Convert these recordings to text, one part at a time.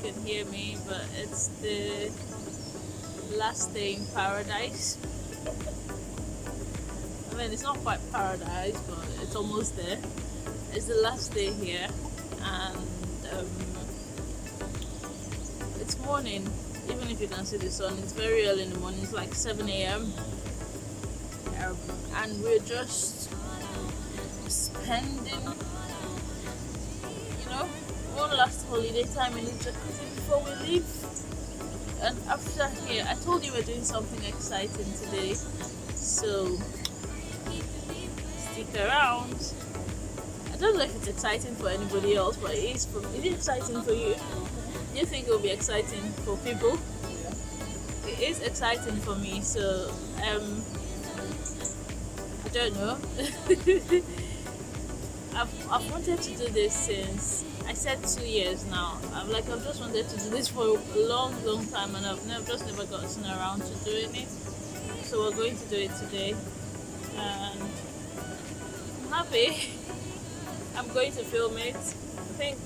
can hear me, but it's the last day in paradise. I mean, it's not quite paradise, but it's almost there. It's the last day here, and it's morning. Even if you can see the sun, it's very early in the morning. It's like 7 a.m. And we're just spending, one last holiday time in the jacuzzi before we leave. And after here, I told you we're doing something exciting today, so stick around. I don't know if it's exciting for anybody else, but it is exciting for you. Do you think it will be exciting for people? It is exciting for me, so I don't know. I've wanted to do this since, I said 2 years now. I've just wanted to do this for a long time, and I've just never gotten around to doing it. So we're going to do it today, and I'm happy. I'm going to film it. I think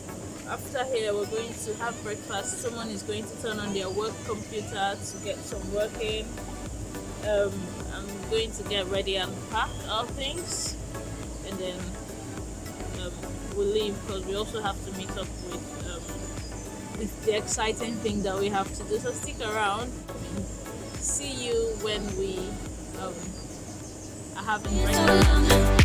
after here we're going to have breakfast. Someone is going to turn on their work computer to get some working. I'm going to get ready and pack our things, and then we'll leave, because we also have to meet up with the exciting thing that we have to do. So stick around. See you when we are having breakfast.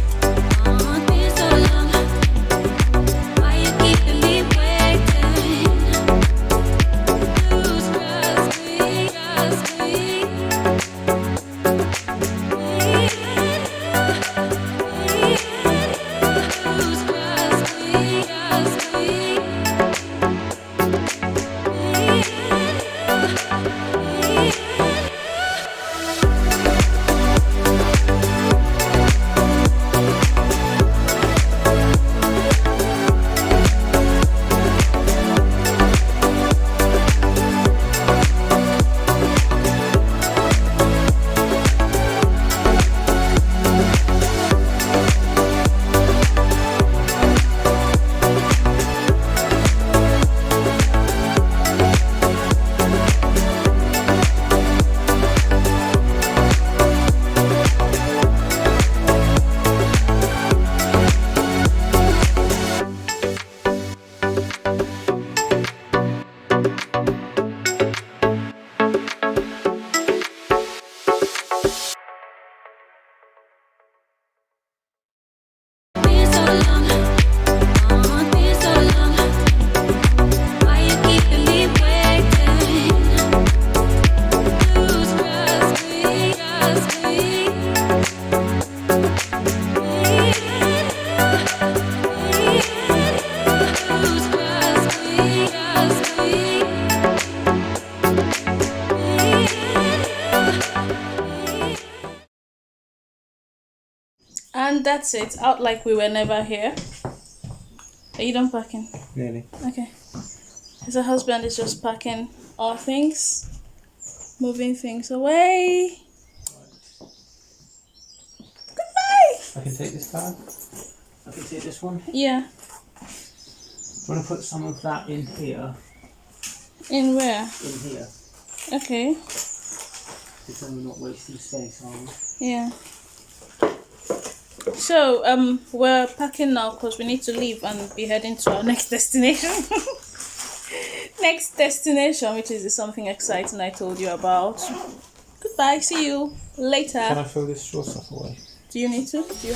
And that's it. Out like we were never here. Are you done packing? Nearly. Okay. So husband is just packing our things, moving things away. Goodbye! I can take this bag. I can take this one. Yeah. I'm going to put some of that in here. In where? In here. Okay. Because then we're not wasting space, are we? Yeah. So, we're packing now because we need to leave and be heading to our next destination. Next destination, which is something exciting I told you about. Goodbye, see you later. Can I throw this straw stuff away? Do you need to? Do you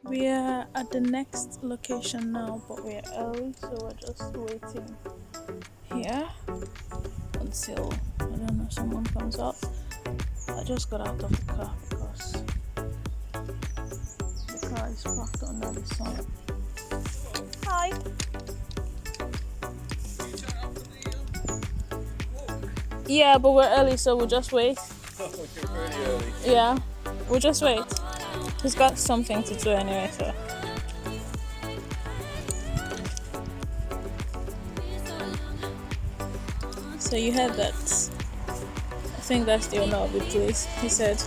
We are at the next location now, but we're early, so we're just waiting here until, I don't know, someone comes up. I just got out of the car because the car is parked under the sun. Hi. Yeah, but we're early, so we'll just wait. Oh, you're pretty early. Yeah, we'll just wait. He's got something to do anyway, so. So you heard that. I think that's the owner of the place. He said,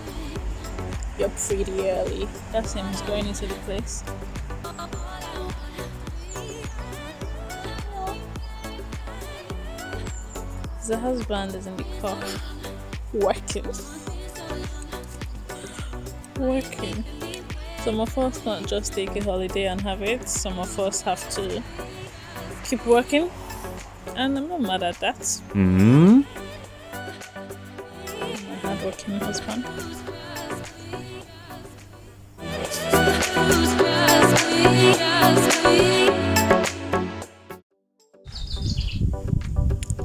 "You're pretty early." That's him. He's going into the place. The husband is in the car, working. Some of us can't just take a holiday and have it. Some of us have to keep working, and I'm not mad at that. Hmm. My hardworking husband.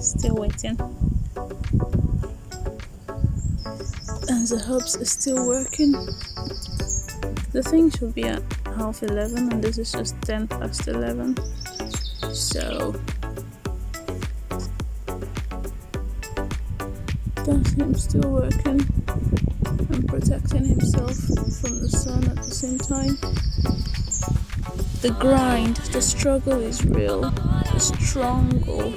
Still waiting. And the herbs is still working. The thing should be at 11:30 and this is just 11:10. So that's him still working and protecting himself from the sun at the same time. The grind, the struggle is real. The struggle.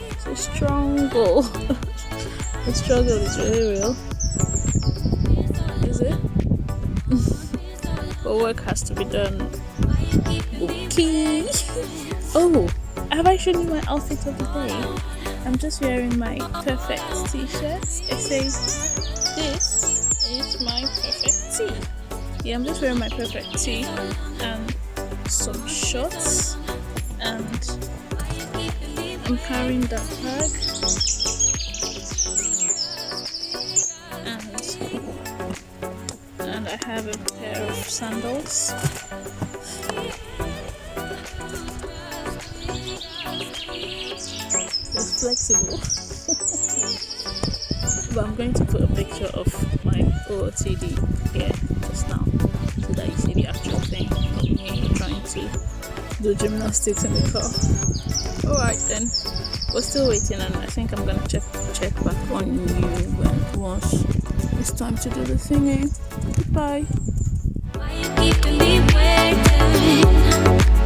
The struggle is really real. Is it? But work has to be done. Okay. Oh, have I shown you my outfit of the day? I'm just wearing my perfect t-shirt. It says, "This is my perfect tee." Yeah, I'm just wearing my perfect tee and some shorts, and I'm carrying that bag, and I have a pair of sandals. It's flexible. But I'm going to put a picture of my OOTD here just now so that you see the actual thing of me trying to do gymnastics in the car. Alright then, we're still waiting, and I think I'm gonna check back on you once it's time to do the thingy. Goodbye. Why you keeping me waiting?